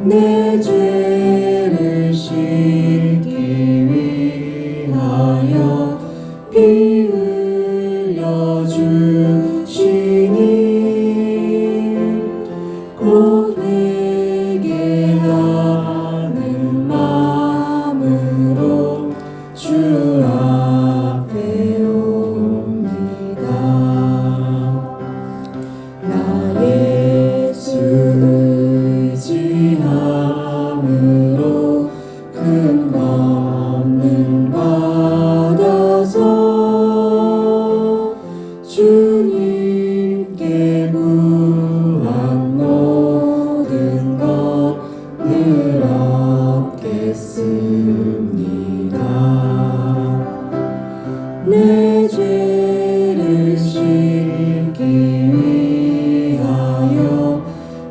내 죄를 씻기 위하여 피 흘려 주시니 곧 회개하는 마음으로 주 앞에 옵니다. 나 예수 의지함으로 큰 권능 받아서 주님께 구한 모든 것을 얻겠습니다. 내 죄를 씻기 위하여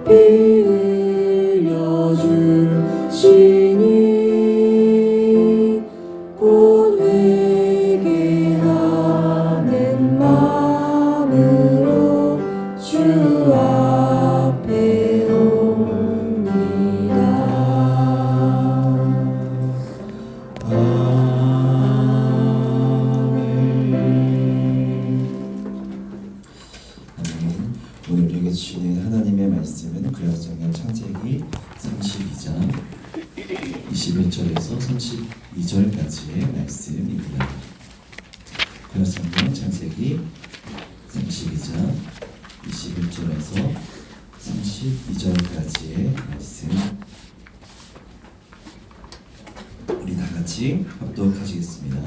피 흘려 주시니 곧 회개하는 마음으로 주 앞에 옵니다. 오늘 우리에게 주시는 하나님의 말씀은 구약성경 창세기 32장 21절에서 32절까지의 말씀입니다. 구약성경 창세기 32장 21절에서 32절까지의 말씀, 우리 다 같이 합독하시겠습니다.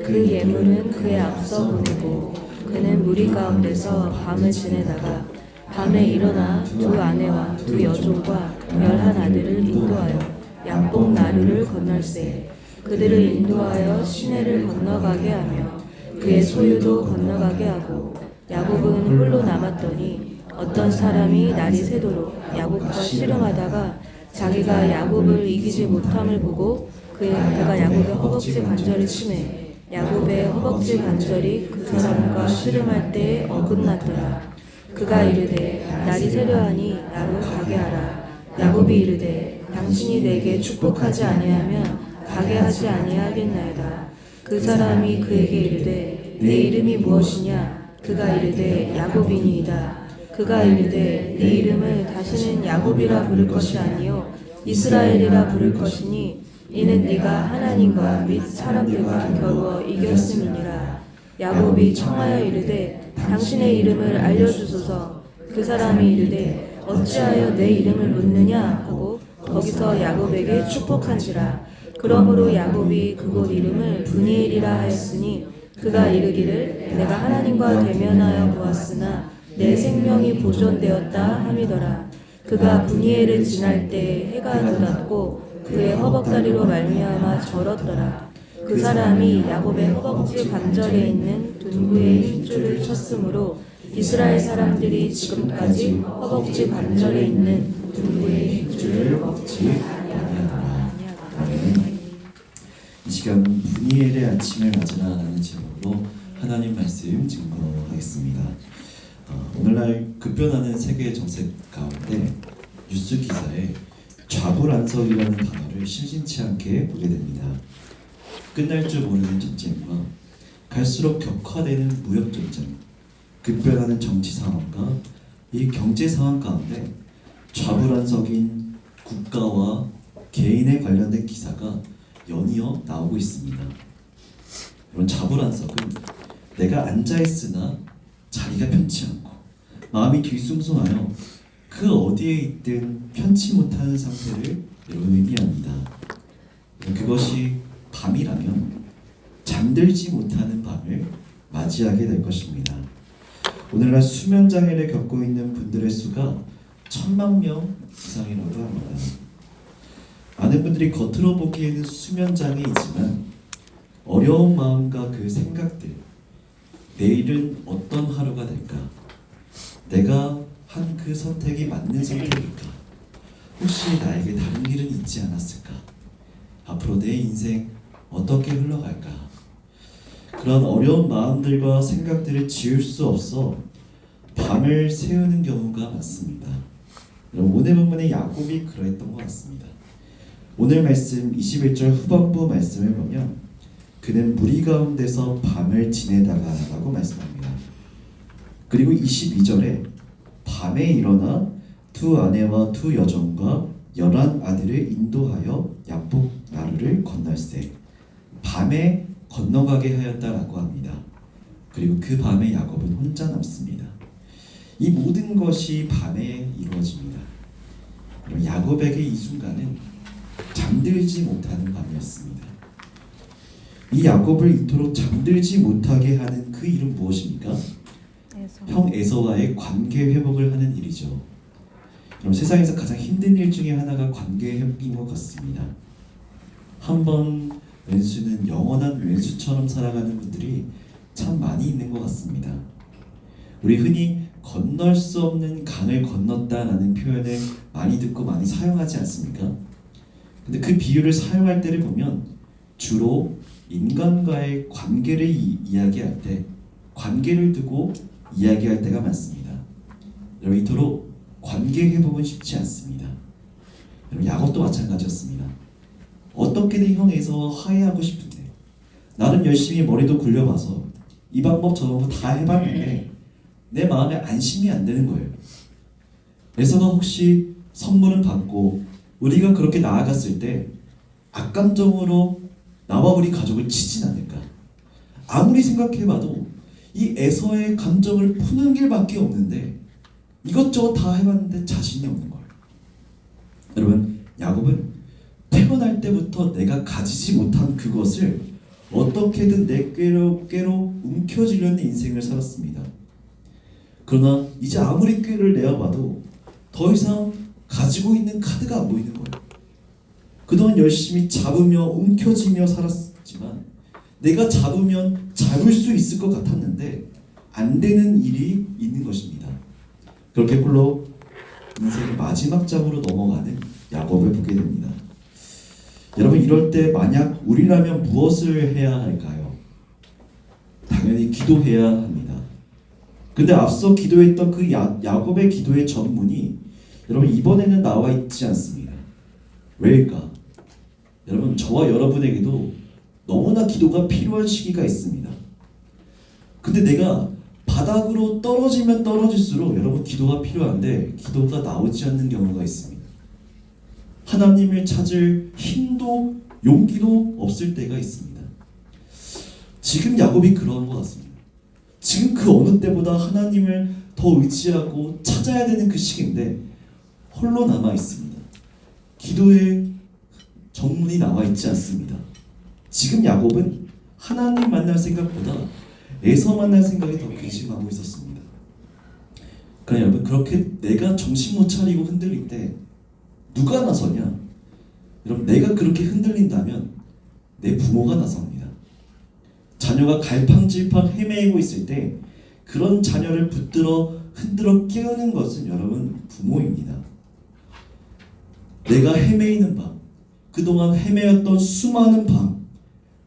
그 예물은 그의 앞서 보내고 그는 무리 가운데서 밤을 지내다가 밤에 일어나 두 아내와 두 여종과 11아들을 인도하여 양봉 나루를 건널세. 그들을 인도하여 시내를 건너가게 하며 그의 소유도 건너가게 하고 야곱은 홀로 남았더니 어떤 사람이 날이 새도록 야곱과 씨름하다가 자기가 야곱을 이기지 못함을 보고 그가 야곱의 허벅지 관절을 치매 야곱의 허벅지 관절이 그 사람과 씨름할 때에 어긋났더라. 그가 이르되 날이 새려하니 나로 가게 하라. 야곱이 이르되 당신이 내게 축복하지 아니하면 가게 하지 아니하겠나이다. 그 사람이 그에게 이르되 내 이름이 무엇이냐? 그가 이르되 야곱이니이다. 그가 이르되 네 이름을 다시는 야곱이라 부를 것이 아니요 이스라엘이라 부를 것이니 이는 네가 하나님과 및 사람들과 겨루어 이겼음이니라. 야곱이 청하여 이르되 당신의 이름을 알려주소서. 그 사람이 이르되 어찌하여 내 이름을 묻느냐 하고 거기서 야곱에게 축복한지라. 그러므로 야곱이 그곳 이름을 브니엘이라 하였으니 그가 이르기를 내가 하나님과 대면하여 보았으나 내 생명이 보존되었다 함이더라. 그가 브니엘을 지날 때 해가 돋았고 그의 허벅다리로 말미암아 절었더라. 그 사람이 야곱의 허벅지 관절에 있는 둔부의 힘줄을 쳤으므로 이스라엘 사람들이 지금까지 허벅지 관절에 있는 둔부의 힘줄을 얻지 아니하더라. 이 시간 브니엘의 아침을 맞으라 라는 제목으로 하나님 말씀 증거하겠습니다. 오늘날 급변하는 세계 정세 가운데 뉴스 기사에 좌불안석이라는 단어를 심심치 않게 보게 됩니다. 끝날 줄 모르는 전쟁과 갈수록 격화되는 무역 전쟁, 급변하는 정치 상황과 이 경제 상황 가운데 좌불안석인 국가와 개인에 관련된 기사가 연이어 나오고 있습니다. 이런 좌불안석은 내가 앉아있으나 자리가 편치 않고 마음이 뒤숭숭하여 그 어디에 있든 편치 못하는 상태를 의미합니다. 그것이 밤이라면 잠들지 못하는 밤을 맞이하게 될 것입니다. 오늘날 수면장애를 겪고 있는 분들의 수가 1000만 명 이상이라고 합니다. 많은 분들이 겉으로 보기에는 수면장애이지만 어려운 마음과 그 생각들, 내일은 어떤 하루가 될까? 내가 한 그 선택이 맞는 선택일까? 혹시 나에게 다른 길은 있지 않았을까? 앞으로 내 인생 어떻게 흘러갈까? 그런 어려운 마음들과 생각들을 지울 수 없어 밤을 새우는 경우가 많습니다. 여러분, 오늘 본문의 야곱이 그러했던 것 같습니다. 오늘 말씀 21절 후반부 말씀을 보면 그는 무리 가운데서 밤을 지내다가 라고 말씀합니다. 그리고 22절에 밤에 일어나 두 아내와 두 여종과 11 아들을 인도하여 야복 나루를 건널세 밤에 건너가게 하였다라고 합니다. 그리고 그 밤에 야곱은 혼자 남습니다. 이 모든 것이 밤에 이루어집니다. 그럼 야곱에게 이 순간은 잠들지 못하는 밤이었습니다. 이 야곱을 이토록 잠들지 못하게 하는 그 일은 무엇입니까? 형 에서와의 관계 회복을 하는 일이죠. 그럼 세상에서 가장 힘든 일 중에 하나가 관계 회복인 것 같습니다. 한번 왼수는 영원한 왼수처럼 살아가는 분들이 참 많이 있는 것 같습니다. 우리 흔히 건널 수 없는 강을 건넜다라는 표현을 많이 듣고 많이 사용하지 않습니까? 근데 그 비유를 사용할 때를 보면 주로 인간과의 관계를 이야기할 때, 관계를 두고 이야기할 때가 많습니다. 여러분, 이토록 관계 회복은 쉽지 않습니다. 여러분, 야곱도 마찬가지였습니다. 어떻게든 형에서 화해하고 싶은데 나는 열심히 머리도 굴려봐서 이 방법 저 방법 다 해봤는데 내 마음에 안심이 안 되는 거예요. 에서가 혹시 선물은 받고 우리가 그렇게 나아갔을 때 악감정으로 나와 우리 가족을 치진 않을까? 아무리 생각해봐도 이 에서의 감정을 푸는 길밖에 없는데 이것저것 다 해봤는데 자신이 없는 거예요. 여러분, 야곱은 태어날 때부터 내가 가지지 못한 그것을 어떻게든 내 꾀로 움켜쥐려는 인생을 살았습니다. 그러나 이제 아무리 꾀를 내어봐도 더 이상 가지고 있는 카드가 안 보이는 거예요. 그동안 열심히 잡으며 움켜쥐며 살았지만 내가 잡으면 잡을 수 있을 것 같았는데 안 되는 일이 있는 것입니다. 그렇게 홀로 인생의 마지막 장으로 넘어가는 야곱을 보게 됩니다. 여러분, 이럴 때 만약 우리라면 무엇을 해야 할까요? 당연히 기도해야 합니다. 근데 앞서 기도했던 그 야곱의 기도의 전문이 여러분 이번에는 나와 있지 않습니다. 왜일까? 여러분, 저와 여러분에게도 너무나 기도가 필요한 시기가 있습니다. 근데 내가 바닥으로 떨어지면 떨어질수록 여러분 기도가 필요한데 기도가 나오지 않는 경우가 있습니다. 하나님을 찾을 힘도 용기도 없을 때가 있습니다. 지금 야곱이 그러한 것 같습니다. 지금 그 어느 때보다 하나님을 더 의지하고 찾아야 되는 그 시기인데 홀로 남아 있습니다. 기도의 정문이 나와 있지 않습니다. 지금 야곱은 하나님 만날 생각보다 에서 만날 생각이 더 근심하고 있었습니다. 그러나 여러분, 그렇게 내가 정신 못 차리고 흔들릴 때 누가 나서냐? 여러분, 내가 그렇게 흔들린다면 내 부모가 나섭니다. 자녀가 갈팡질팡 헤매고 있을 때 그런 자녀를 붙들어 흔들어 깨우는 것은 여러분 부모입니다. 내가 헤매이는 밤, 그동안 헤매었던 수많은 밤,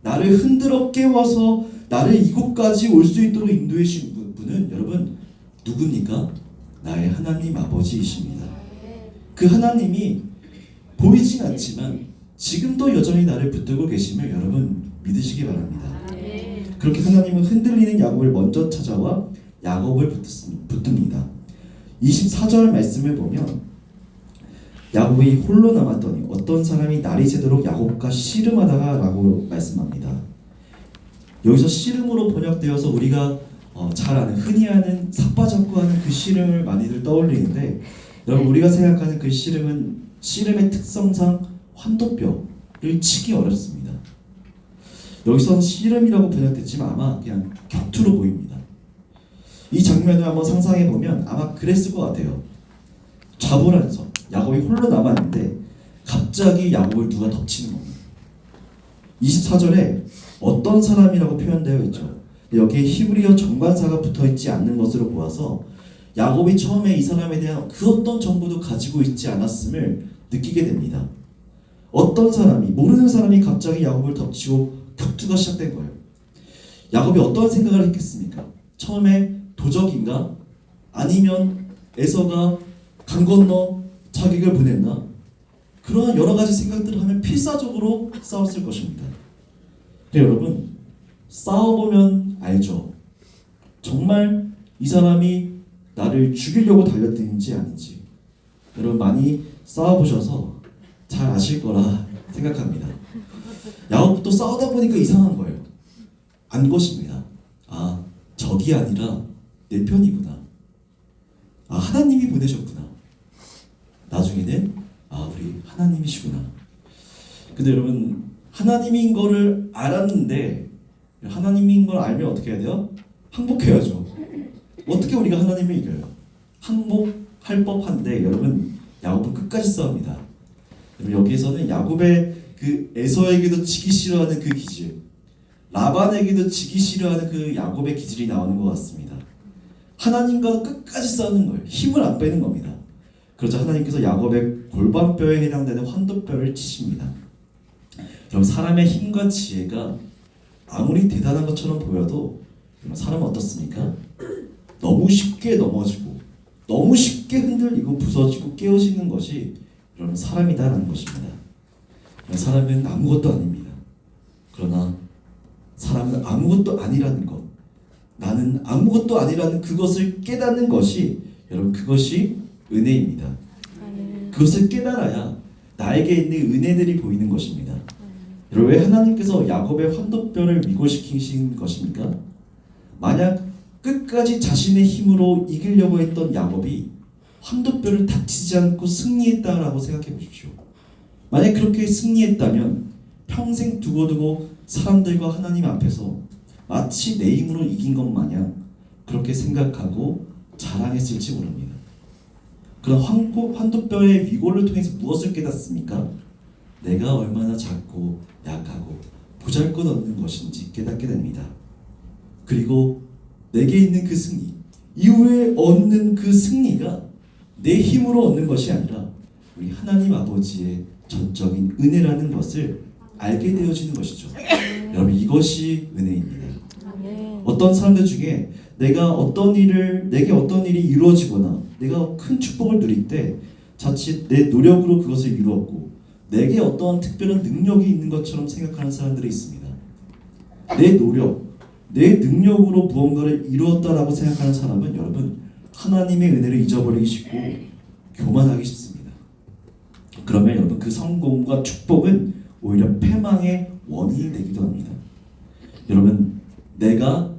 나를 흔들어 깨워서 나를 이곳까지 올 수 있도록 인도해 주신 분은 여러분 누굽니까? 나의 하나님 아버지이십니다. 그 하나님이 보이진 않지만 지금도 여전히 나를 붙들고 계심을 여러분 믿으시기 바랍니다. 그렇게 하나님은 흔들리는 야곱을 먼저 찾아와 야곱을 붙듭니다. 24절 말씀을 보면 야곱이 홀로 남았더니 어떤 사람이 날이 새도록 야곱과 씨름하다가 라고 말씀합니다. 여기서 씨름으로 번역되어서 우리가 잘 아는, 흔히 아는 삿바잡고 하는 그 씨름을 많이들 떠올리는데 여러분, 우리가 생각하는 그 씨름은 씨름의 특성상 환도뼈를 치기 어렵습니다. 여기서는 씨름이라고 번역됐지만 아마 그냥 격투로 보입니다. 이 장면을 한번 상상해 보면 아마 그랬을 것 같아요. 좌불안석, 야곱이 홀로 남았는데 갑자기 야곱을 누가 덮치는 겁니다. 24절에 어떤 사람이라고 표현되어 있죠. 여기에 히브리어 정관사가 붙어있지 않는 것으로 보아서 야곱이 처음에 이 사람에 대한 그 어떤 정보도 가지고 있지 않았음을 느끼게 됩니다. 어떤 사람이, 모르는 사람이 갑자기 야곱을 덮치고 격투가 시작된 거예요. 야곱이 어떤 생각을 했겠습니까? 처음에 도적인가? 아니면 에서가 강 건너 자기를 보냈나? 그런 여러 가지 생각들을 하면 필사적으로 싸웠을 것입니다. 근데 여러분, 싸워보면 알죠. 정말 이 사람이 나를 죽이려고 달려드는지 아닌지. 여러분 많이 싸워보셔서 잘 아실 거라 생각합니다. 야곱도 싸우다 보니까 이상한 거예요. 안 것입니다. 아, 적이 아니라 내 편이구나. 아, 하나님이 보내셨구나. 나중에는 아, 우리 하나님이시구나. 근데 여러분, 하나님인 거를 알았는데 하나님인 걸 알면 어떻게 해야 돼요? 항복해야죠. 어떻게 우리가 하나님을 이겨요? 항복할 법한데 여러분, 야곱은 끝까지 싸웁니다. 여러분, 여기에서는 야곱의 그 에서에게도 지기 싫어하는 그 기질, 라반에게도 지기 싫어하는 그 야곱의 기질이 나오는 것 같습니다. 하나님과 끝까지 싸우는 거예요. 힘을 안 빼는 겁니다. 그러자 하나님께서 야곱의 골반뼈에 해당되는 환도뼈를 치십니다. 여러분, 사람의 힘과 지혜가 아무리 대단한 것처럼 보여도 사람은 어떻습니까? 너무 쉽게 넘어지고 너무 쉽게 흔들리고 부서지고 깨어지는 것이 여러분 사람이다라는 것입니다. 사람은 아무것도 아닙니다. 그러나 사람은 아무것도 아니라는 것, 나는 아무것도 아니라는 그것을 깨닫는 것이 여러분 그것이 은혜입니다. 그것을 깨달아야 나에게 있는 은혜들이 보이는 것입니다. 여러분, 왜 하나님께서 야곱의 환도뼈를 위고시키신 것입니까? 만약 끝까지 자신의 힘으로 이기려고 했던 야곱이 환도뼈를 다치지 않고 승리했다라고 생각해 보십시오. 만약 그렇게 승리했다면 평생 두고두고 사람들과 하나님 앞에서 마치 내 힘으로 이긴 것 마냥 그렇게 생각하고 자랑했을지 모릅니다. 그런 환도뼈의 위고를 통해서 무엇을 깨닫습니까? 내가 얼마나 작고 약하고 보잘것없는 것인지 깨닫게 됩니다. 그리고 내게 있는 그 승리, 이후에 얻는 그 승리가 내 힘으로 얻는 것이 아니라 우리 하나님 아버지의 전적인 은혜라는 것을 알게 되어지는 것이죠. 여러분, 이것이 은혜입니다. 어떤 사람들 중에 내게 어떤 일이 이루어지거나 내가 큰 축복을 누릴 때 자칫 내 노력으로 그것을 이루었고 내게 어떠한 특별한 능력이 있는 것처럼 생각하는 사람들이 있습니다. 내 노력, 내 능력으로 무언가를 이루었다라고 생각하는 사람은 여러분 하나님의 은혜를 잊어버리기 쉽고 교만하기 쉽습니다. 그러면 여러분 그 성공과 축복은 오히려 패망의 원인이 되기도 합니다. 여러분, 내가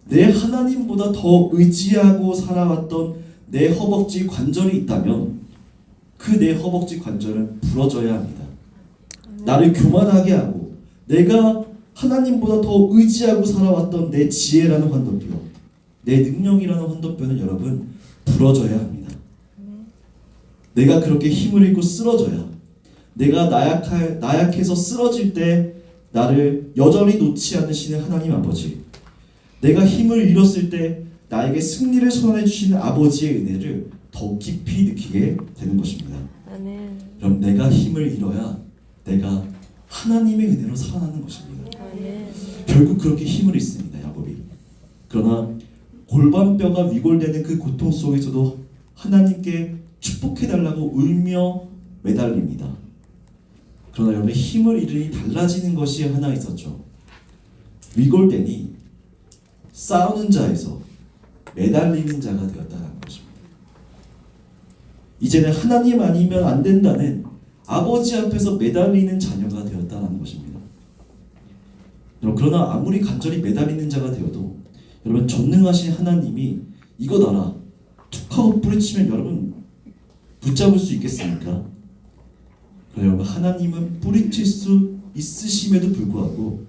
내 하나님보다 더 의지하고 살아왔던 내 허벅지 관절이 있다면 그 내 허벅지 관절은 부러져야 합니다. 나를 교만하게 하고 내가 하나님보다 더 의지하고 살아왔던 내 지혜라는 환도뼈, 내 능력이라는 환도뼈는 여러분 부러져야 합니다. 내가 그렇게 힘을 잃고 쓰러져야, 내가 나약해서 쓰러질 때 나를 여전히 놓지 않으시는 하나님 아버지, 내가 힘을 잃었을 때 나에게 승리를 선언해 주시는 아버지의 은혜를 더 깊이 느끼게 되는 것입니다. 아멘. 그럼 내가 힘을 잃어야 내가 하나님의 은혜로 살아나는 것입니다. 아멘. 결국 그렇게 힘을 잃습니다, 야곱이. 그러나 골반뼈가 위골되는 그 고통 속에서도 하나님께 축복해달라고 울며 매달립니다. 그러나 여러분, 힘을 잃으니 달라지는 것이 하나 있었죠. 위골되니 싸우는 자에서 매달리는 자가 되었다는 것입니다. 이제는 하나님 아니면 안 된다는 아버지 앞에서 매달리는 자녀가 되었다는 것입니다. 그러나 아무리 간절히 매달리는 자가 되어도 여러분 전능하신 하나님이 이것 알아 툭 하고 뿌리치면 여러분 붙잡을 수 있겠습니까? 여러분, 하나님은 뿌리칠 수 있으심에도 불구하고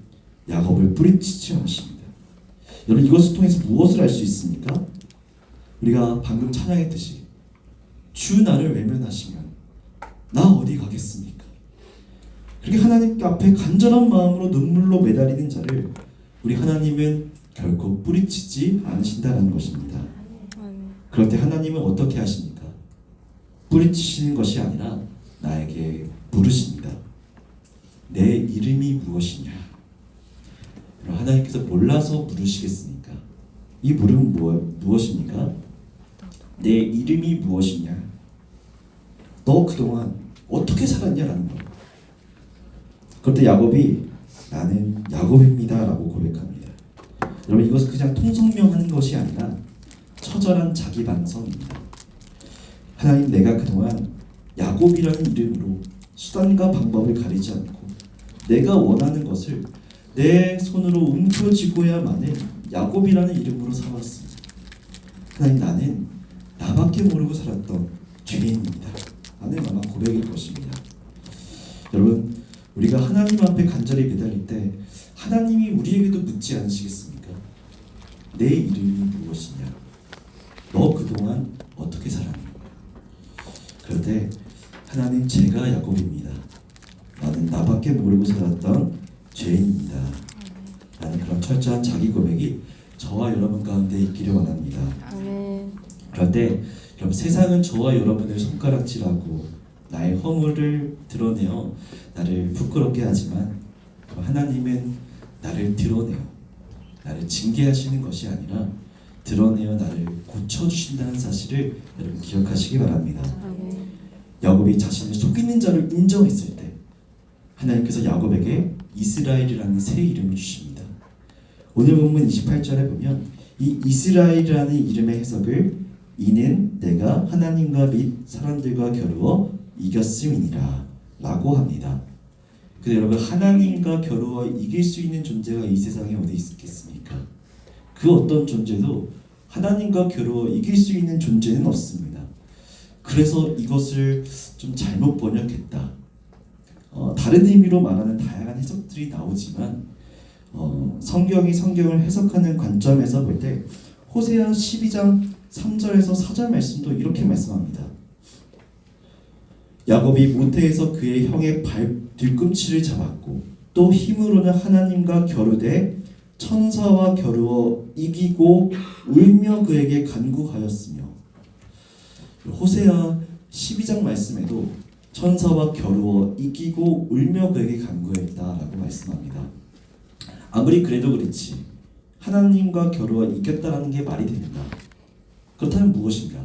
야곱을 뿌리치지 않으십니다. 여러분, 이것을 통해서 무엇을 알 수 있습니까? 우리가 방금 찬양했듯이 주 나를 외면하시면 나 어디 가겠습니까? 그렇게 하나님 앞에 간절한 마음으로 눈물로 매달리는 자를 우리 하나님은 결코 뿌리치지 않으신다는 것입니다. 그럴 때 하나님은 어떻게 하십니까? 뿌리치시는 것이 아니라 나에게 물으십니다. 내 이름이 무엇이냐? 하나님께서 몰라서 물으시겠습니까? 이 물음은 무엇입니까? 내 이름이 무엇이냐? 너 그동안 어떻게 살았냐라는 거예요. 그때 야곱이 나는 야곱입니다라고 고백합니다. 여러분 이것은 그냥 통성명하는 것이 아니라 처절한 자기 반성입니다. 하나님, 내가 그동안 야곱이라는 이름으로 수단과 방법을 가리지 않고 내가 원하는 것을 내 손으로 움켜쥐고야만은 야곱이라는 이름으로 살았습니다. 하나님, 나는 나밖에 모르고 살았던 죄인입니다. 라는 아마 고백일 것입니다. 여러분, 우리가 하나님 앞에 간절히 매달릴 때 하나님이 우리에게도 묻지 않으시겠습니까? 내 이름이 무엇이냐? 너 그동안 어떻게 살았니? 그럴 때 하나님, 제가 야곱입니다. 나는 나밖에 모르고 살았던 죄인입니다. 라는 그런 철저한 자기 고백이 저와 여러분 가운데 있기를 원합니다. 아멘. 그럴 때 여러분, 세상은 저와 여러분을 손가락질하고 나의 허물을 드러내어 나를 부끄럽게 하지만 하나님은 나를 드러내어 나를 징계하시는 것이 아니라 드러내어 나를 고쳐주신다는 사실을 여러분 기억하시기 바랍니다. 아멘. 야곱이 자신을 속이는 자를 인정했을 때 하나님께서 야곱에게 이스라엘이라는 새 이름을 주십니다. 오늘 본문 28절에 보면 이 이스라엘이라는 이름의 해석을 이는 내가 하나님과 및 사람들과 겨루어 이겼음이니라 라고 합니다. 근데 여러분, 하나님과 겨루어 이길 수 있는 존재가 이 세상에 어디 있겠습니까? 그 어떤 존재도 하나님과 겨루어 이길 수 있는 존재는 없습니다. 그래서 이것을 좀 잘못 번역했다. 다른 의미로 말하는 다양한 해석들이 나오지만 성경이 성경을 해석하는 관점에서 볼 때 호세아 12장 3절에서 4절 말씀도 이렇게 말씀합니다. 야곱이 모태에서 그의 형의 뒤꿈치를 잡았고 또 힘으로는 하나님과 겨루되 천사와 겨루어 이기고 울며 그에게 간구하였으며, 호세아 12장 말씀에도 천사와 겨루어 이기고 울며 그에게 간구했다라고 말씀합니다. 아무리 그래도 그렇지 하나님과 겨루어 이겼다라는 게 말이 됩니다. 그렇다면 무엇인가?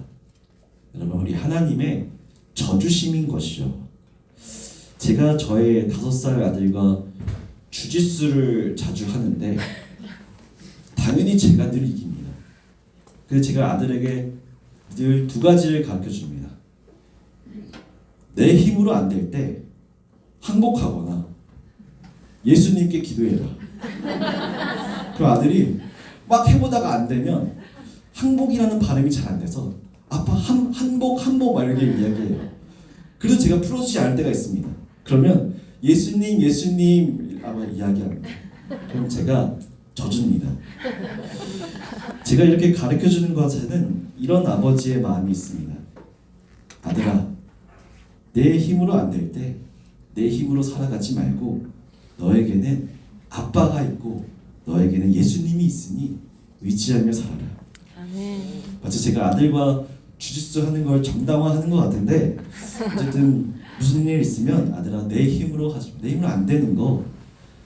여러분, 우리 하나님의 저주심인 것이죠. 제가 저의 5살 아들과 주짓수를 자주 하는데 당연히 제가 늘 이깁니다. 그래서 제가 아들에게 늘 2가지를 가르쳐 줍니다. 내 힘으로 안 될 때 항복하거나 예수님께 기도해라. 그 아들이 막 해보다가 안 되면 항복이라는 발음이 잘 안 돼서 아빠 한복 막 이렇게 이야기해요. 그래서 제가 풀어주지 않을 때가 있습니다. 그러면 예수님 아마 이야기합니다. 그럼 제가 져줍니다. 제가 이렇게 가르쳐주는 것에는 이런 아버지의 마음이 있습니다. 아들아, 내 힘으로 안 될 때 내 힘으로 살아가지 말고 너에게는 아빠가 있고 너에게는 예수님이 있으니 의지하며 살아라. 아멘. 마치 제가 아들과 주짓수 하는 걸 정당화하는 것 같은데 어쨌든 무슨 일 있으면 아들아, 내 힘으로 하지 마. 내 힘으로 안 되는 거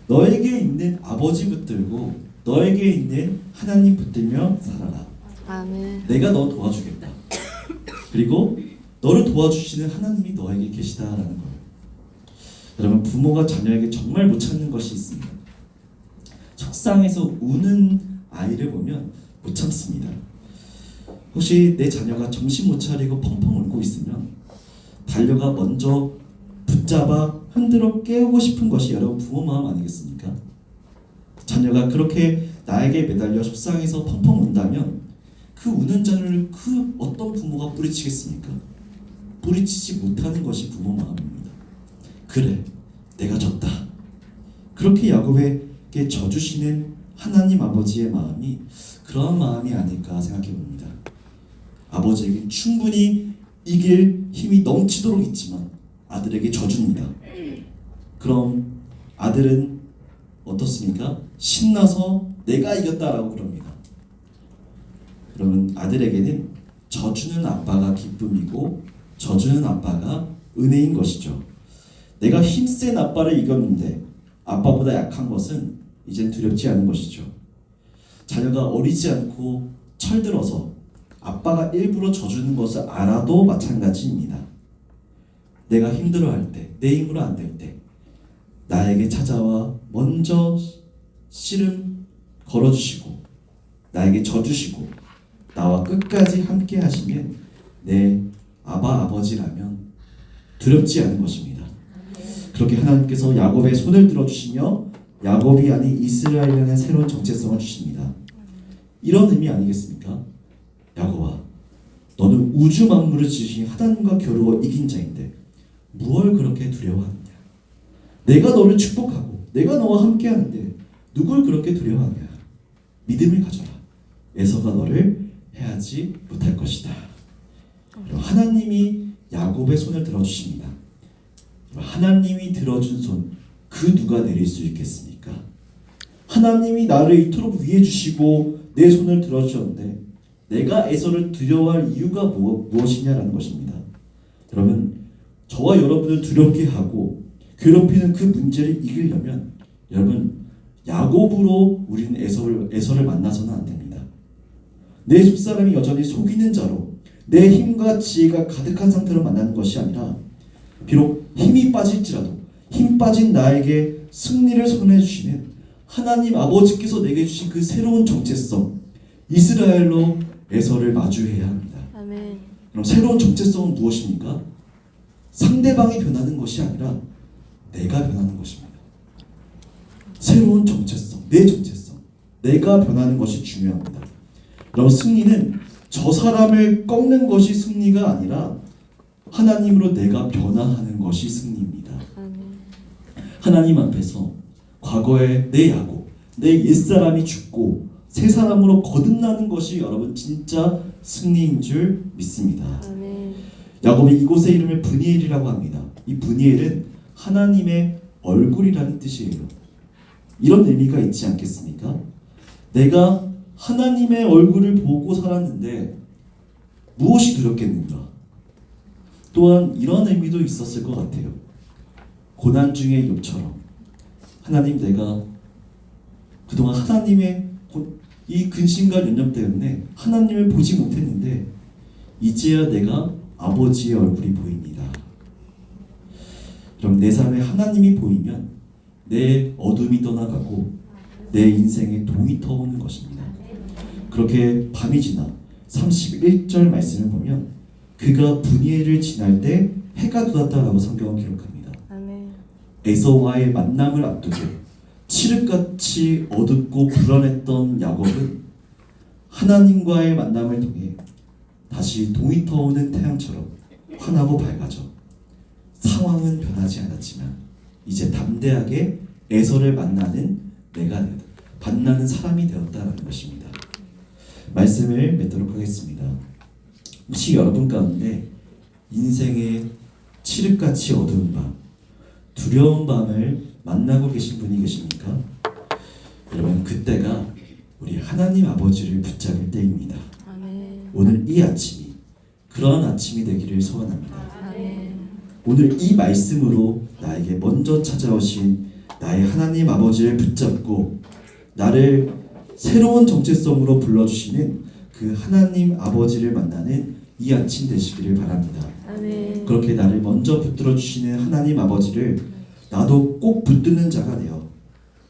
너에게 있는 아버지 붙들고 너에게 있는 하나님 붙들며 살아라. 아멘. 내가 너 도와주겠다. 그리고 너를 도와주시는 하나님이 너에게 계시다라는 거예요. 여러분, 부모가 자녀에게 정말 못 참는 것이 있습니다. 속상해서 우는 아이를 보면 못 참습니다. 혹시 내 자녀가 정신 못 차리고 펑펑 울고 있으면 달려가 먼저 붙잡아 흔들어 깨우고 싶은 것이 여러분 부모 마음 아니겠습니까? 자녀가 그렇게 나에게 매달려 속상해서 펑펑 운다면 그 우는 자녀를 그 어떤 부모가 뿌리치겠습니까? 뿌리치지 못하는 것이 부모 마음입니다. 그래, 내가 졌다. 그렇게 야곱에게 져주시는 하나님 아버지의 마음이 그러한 마음이 아닐까 생각해 봅니다. 아버지에게 충분히 이길 힘이 넘치도록 있지만 아들에게 져줍니다. 그럼 아들은 어떻습니까? 신나서 내가 이겼다라고 그럽니다. 그러면 아들에게는 져주는 아빠가 기쁨이고 져주는 아빠가 은혜인 것이죠. 내가 힘센 아빠를 이겼는데 아빠보다 약한 것은 이젠 두렵지 않은 것이죠. 자녀가 어리지 않고 철들어서 아빠가 일부러 져주는 것을 알아도 마찬가지입니다. 내가 힘들어할 때, 내 힘으로 안 될 때 나에게 찾아와 먼저 씨름 걸어주시고 나에게 져주시고 나와 끝까지 함께 하시면 내 아버지라면 두렵지 않은 것입니다. 그렇게 하나님께서 야곱의 손을 들어주시며 야곱이 아닌 이스라엘이라는 새로운 정체성을 주십니다. 이런 의미 아니겠습니까? 야곱아, 너는 우주 만물을 지으신 하나님과 겨루어 이긴 자인데 무얼 그렇게 두려워하느냐? 내가 너를 축복하고 내가 너와 함께하는데 누굴 그렇게 두려워하냐? 믿음을 가져라. 에서가 너를 해하지 못할 것이다. 하나님이 야곱의 손을 들어주십니다. 하나님이 들어준 손, 그 누가 내릴 수 있겠습니까? 하나님이 나를 이토록 위해 주시고 내 손을 들어주셨는데 내가 에서를 두려워할 이유가 무엇이냐라는 것입니다. 여러분, 저와 여러분을 두렵게 하고 괴롭히는 그 문제를 이기려면 여러분, 야곱으로 우리는 에서를 만나서는 안 됩니다. 내 속사람이 여전히 속이는 자로 내 힘과 지혜가 가득한 상태로 만나는 것이 아니라 비록 힘이 빠질지라도 힘 빠진 나에게 승리를 선언해 주시는 하나님 아버지께서 내게 주신 그 새로운 정체성, 이스라엘로 에서를 마주해야 합니다. 아멘. 그럼 새로운 정체성은 무엇입니까? 상대방이 변하는 것이 아니라 내가 변하는 것입니다. 새로운 정체성, 내 정체성, 내가 변하는 것이 중요합니다. 여러분, 승리는 저 사람을 꺾는 것이 승리가 아니라 하나님으로 내가 변화하는 것이 승리입니다. 아멘. 하나님 앞에서 과거의 내 야곱, 내 옛사람이 죽고 새 사람으로 거듭나는 것이 여러분 진짜 승리인 줄 믿습니다. 아멘. 야곱이 이곳의 이름을 브니엘이라고 합니다. 이 브니엘은 하나님의 얼굴이라는 뜻이에요. 이런 의미가 있지 않겠습니까? 내가 하나님의 얼굴을 보고 살았는데 무엇이 두렵겠는가? 또한 이런 의미도 있었을 것 같아요. 고난 중에 욥처럼 하나님, 내가 그동안 하나님의 이 근심과 연념 때문에 하나님을 보지 못했는데 이제야 내가 아버지의 얼굴이 보입니다. 그럼 내 삶에 하나님이 보이면 내 어둠이 떠나가고 내 인생에 동이 터오는 것입니다. 그렇게 밤이 지나 31절 말씀을 보면 그가 브니엘을 지날 때 해가 돋았다라고 성경은 기록합니다. 아멘. 에서와의 만남을 앞두고 칠흑같이 어둡고 불안했던 야곱은 하나님과의 만남을 통해 다시 동이 터오는 태양처럼 환하고 밝아져 상황은 변하지 않았지만 이제 담대하게 에서를 만나는 만나는 사람이 되었다는 것입니다. 말씀을 맺도록 하겠습니다. 혹시 여러분 가운데 인생의 칠흑같이 어두운 밤, 두려운 밤을 만나고 계신 분이 계십니까? 여러분, 그때가 우리 하나님 아버지를 붙잡을 때입니다. 아멘. 오늘 이 아침이 그러한 아침이 되기를 소원합니다. 아멘. 오늘 이 말씀으로 나에게 먼저 찾아오신 나의 하나님 아버지를 붙잡고 나를 새로운 정체성으로 불러주시는 그 하나님 아버지를 만나는 이 아침 되시기를 바랍니다. 아멘. 그렇게 나를 먼저 붙들어 주시는 하나님 아버지를 나도 꼭 붙드는 자가 되어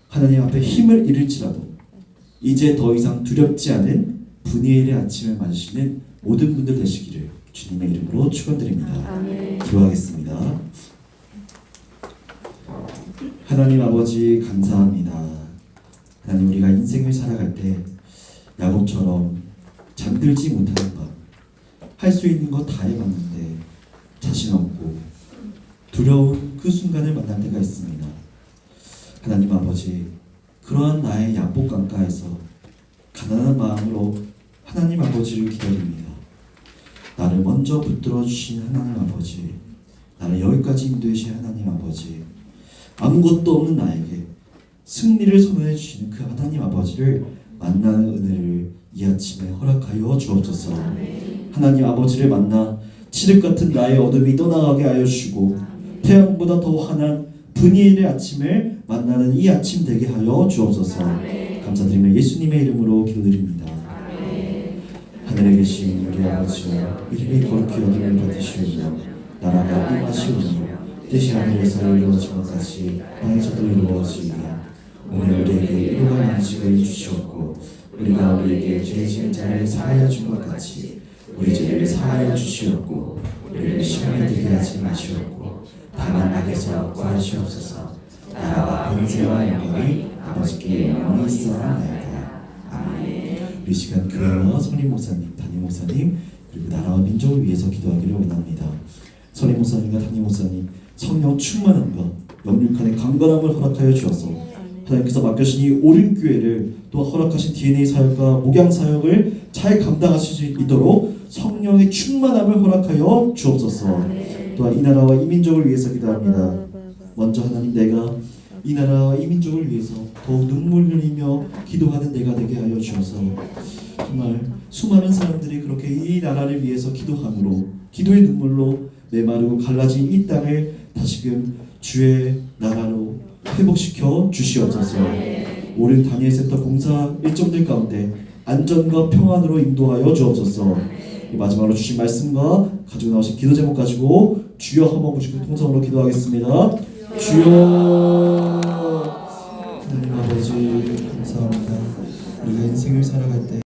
하나님 앞에 힘을 잃을지라도 이제 더 이상 두렵지 않은 브니엘의 아침을 맞으시는 모든 분들 되시기를 주님의 이름으로 축원드립니다. 아멘. 기도하겠습니다. 하나님 아버지, 감사합니다. 하나님, 우리가 인생을 살아갈 때 야곱처럼 잠들지 못하는 것, 할 수 있는 거 다 해봤는데 자신 없고 두려운 그 순간을 만날 때가 있습니다. 하나님 아버지, 그러한 나의 양복 강가에서 가난한 마음으로 하나님 아버지를 기다립니다. 나를 먼저 붙들어 주신 하나님 아버지, 나를 여기까지 인도하신 하나님 아버지, 아무것도 없는 나에게 승리를 선언해 주시는 그 하나님 아버지를 만나는 은혜를 이 아침에 허락하여 주옵소서. 하나님 아버지를 만나 칠흑 같은 나의 어둠이 떠나가게 하여 주시고 태양보다 더 환한 브니엘의 아침을 만나는 이 아침 되게 하여 주옵소서. 감사드리며 예수님의 이름으로 기도드립니다. 하늘에 계신 우리 아버지여, 이름이 거룩히 여김을 받으시오며 나라가 임하시오니 뜻이 하늘에서 이루어진 것 같이 땅에서도 이루어지리라. 오늘 우리에게 일용할 양식을 주시옵고 우리가 우리에게 죄 지은 자를 사하여 준 것 같이 우리 죄를 사하여 주시옵고 우리를 시험에 들게 하지 마시옵고 다만 악에서 구하시옵소서. 나라와 권세와 영광이 아버지께 영원히 있어나이다. 아멘. 이 시간 교회와 선임 목사님, 담임 목사님 그리고 나라와 민족을 위해서 기도하기를 원합니다. 선임 목사님과 담임 목사님 성령 충만함과 영육간의 강건함을 허락하여 주어서 하나님께서 맡겨주신 이 옳은 교회를 또 허락하신 DNA 사역과 목양 사역을 잘 감당하실 수 있도록 성령의 충만함을 허락하여 주옵소서. 또한 이 나라와 이 민족을 위해서 기도합니다. 먼저 하나님, 내가 이 나라와 이 민족을 위해서 더욱 눈물 흘리며 기도하는 내가 되게 하여 주셔서 정말 수많은 사람들이 그렇게 이 나라를 위해서 기도함으로 기도의 눈물로 메마르고 갈라진 이 땅을 다시금 주의 나라로 회복시켜 주시옵소서. 옳은 다니엘 센터 봉사 일정들 가운데 안전과 평안으로 인도하여 주옵소서. 마지막으로 주신 말씀과 가지고 나오신 기도 제목 가지고 주여 한번 보시고 통성으로 기도하겠습니다. 주여. 하나님 아버지 감사합니다. 우리가 인생을 살아갈 때